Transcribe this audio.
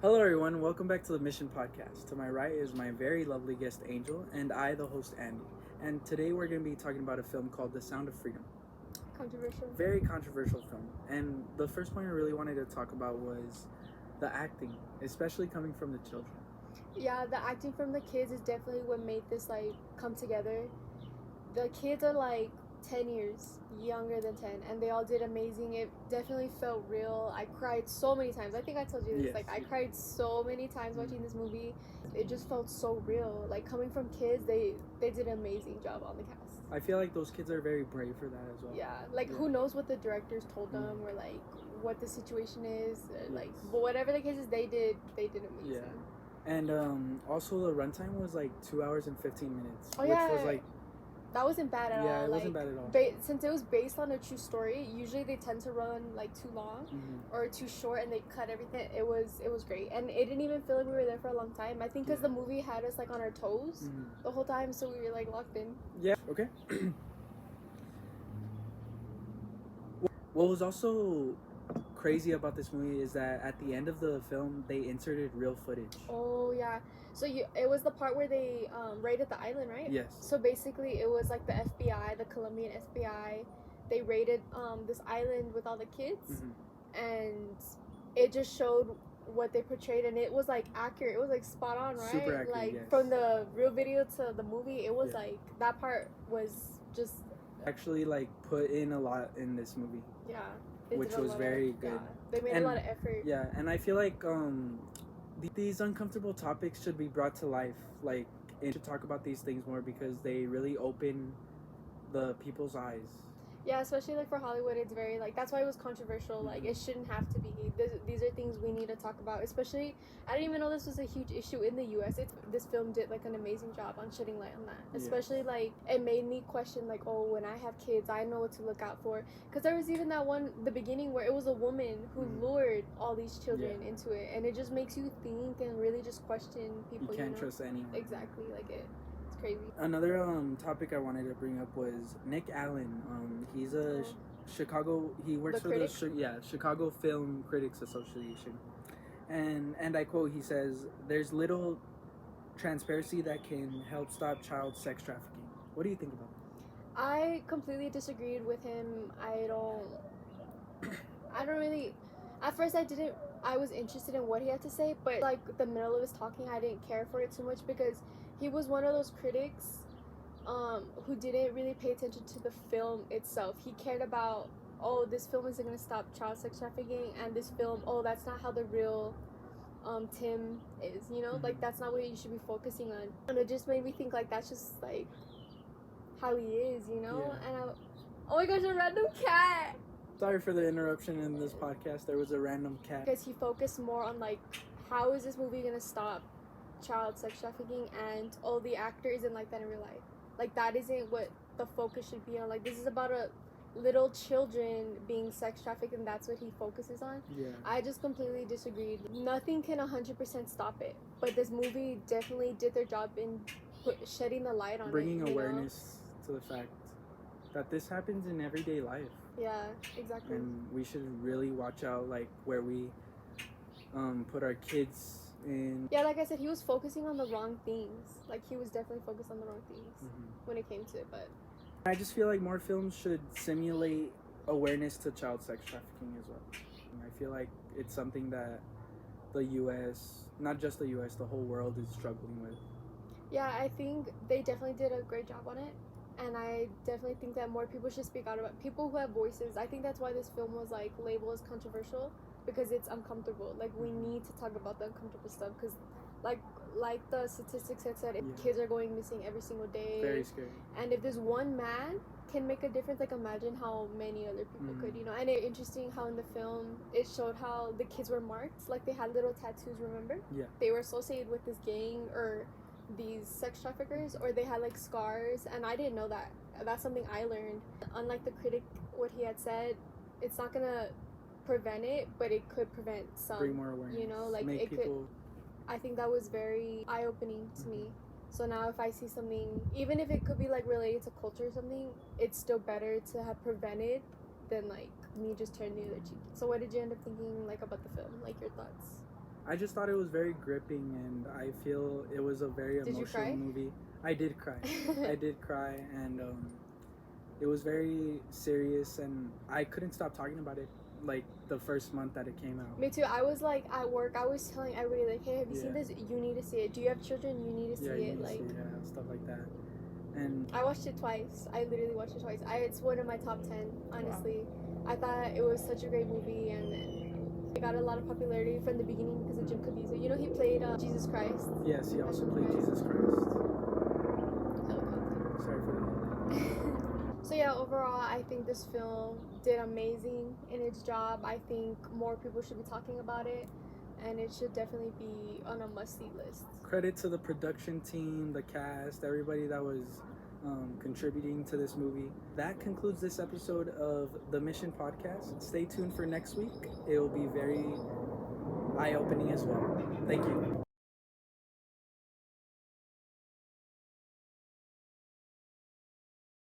Hello, everyone. Welcome back to the Mission Podcast. To my right is my very lovely guest, Angel, and I, the host, Andy. And today we're going to be talking about a film called The Sound of Freedom. Controversial. Very controversial film. And the first point I really wanted to talk about was the acting, especially coming from the children. Yeah, the acting from the kids is definitely what made this come together. The kids are 10 years younger than 10, and they all did amazing. It definitely felt real. I cried so many times. I think I told you this. Yes. I cried so many times watching this movie. It just felt so real. Coming from kids, they did an amazing job on the cast. I feel like those kids are very brave for that as well. Yeah, who knows what the directors told them or what the situation is. But whatever the case is, they did amazing. Yeah. And also the runtime was 2 hours and 15 minutes. Oh, which yeah. was that wasn't bad at all. Yeah, it wasn't bad at all. Since it was based on a true story, usually they tend to run too long or too short, and they cut everything. It was great, and it didn't even feel like we were there for a long time. I think because the movie had us on our toes the whole time, so we were locked in. Yeah. Okay. What was also crazy about this movie is that at the end of the film they inserted real footage. Oh yeah. So it was the part where they raided the island, right? Yes. So basically it was the FBI, the Colombian FBI, they raided this island with all the kids, and it just showed what they portrayed, and it was accurate. It was spot on, right? Super accurate, yes. From the real video to the movie, it was that part was just actually put in a lot in this movie. Yeah. Which was very good. Yeah, they made a lot of effort. Yeah, and I feel like these uncomfortable topics should be brought to life. And should talk about these things more because they really open the people's eyes. Yeah, especially for Hollywood, it's very that's why it was controversial. It shouldn't have to be. These are things we need to talk about. Especially, I didn't even know this was a huge issue in the U.S. This film did an amazing job on shedding light on that. Especially it made me question oh, when I have kids, I know what to look out for. Because there was even that one the beginning where it was a woman who lured all these children into it, and it just makes you think and really just question people. You can't trust anyone. Exactly, It's crazy. Another topic I wanted to bring up was Nick Allen. He's a Chicago. He works for the Chicago Film Critics Association, and I quote. He says, "There's little transparency that can help stop child sex trafficking." What do you think about that? I completely disagreed with him. I don't really. At first, I was interested in what he had to say, but the middle of his talking, I didn't care for it too much because he was one of those critics who didn't really pay attention to the film itself. He cared about, oh, this film isn't going to stop child sex trafficking, and this film, oh, that's not how the real Tim is, that's not what you should be focusing on. And it just made me think that's just how he is, And oh my gosh, a random cat. Sorry for the interruption in this podcast. There was a random cat. Because he focused more on how is this movie gonna stop child sex trafficking, and the actor isn't like that in real life. That isn't what the focus should be on. This is about a little children being sex trafficked, and that's what he focuses on. Yeah. I just completely disagreed. Nothing can 100% stop it, but this movie definitely did their job in shedding the light on bringing awareness to the fact that this happens in everyday life. Yeah, exactly. And we should really watch out where we put our kids in. Yeah, like I said, he was focusing on the wrong things. He was definitely focused on the wrong things when it came to it, but I just feel more films should simulate awareness to child sex trafficking as well. I feel it's something that the US, not just the US, the whole world is struggling with. Yeah, I think they definitely did a great job on it. And I definitely think that more people should speak out about people who have voices. I think that's why this film was labeled as controversial, because it's uncomfortable. We need to talk about the uncomfortable stuff, because like the statistics had said, kids are going missing every single day. Very scary. And if this one man can make a difference, imagine how many other people could, And it's interesting how in the film it showed how the kids were marked, they had little tattoos. Remember? Yeah. They were associated with this gang or these sex traffickers, or they had scars, and I didn't know that. That's something I learned. Unlike the critic, what he had said, it's not gonna prevent it, but it could prevent some. Bring more awareness. Make it people... could. I think that was very eye-opening to me. So now if I see something, even if it could be related to culture or something, it's still better to have prevented than me just turning the other cheek. So what did you end up thinking about the film? Your thoughts? I just thought it was very gripping, and I feel it was a very Did you emotional cry? movie. I did cry. I did cry, and it was very serious, and I couldn't stop talking about it. Like the first month that it came out. Me too. I was like at work. I was telling everybody like, "Hey, have you Yeah. seen this? You need to see it. Do you have children? You need to see Yeah, it." you Like, see, yeah, stuff like that. And I watched it twice. I literally watched it twice. It's one of my top 10. Honestly, I thought it was such a great movie, and it got a lot of popularity from the beginning because of Jim Caviezel. You know, he played Jesus Christ. yes, he also played Jesus Christ. Sorry for that. So yeah, overall, I think this film did amazing in its job. I think more people should be talking about it, and it should definitely be on a must-see list. Credit to the production team, the cast, everybody that was contributing to this movie. That concludes this episode of the Mission Podcast. Stay tuned for next week. It will be very eye-opening as well. Thank you.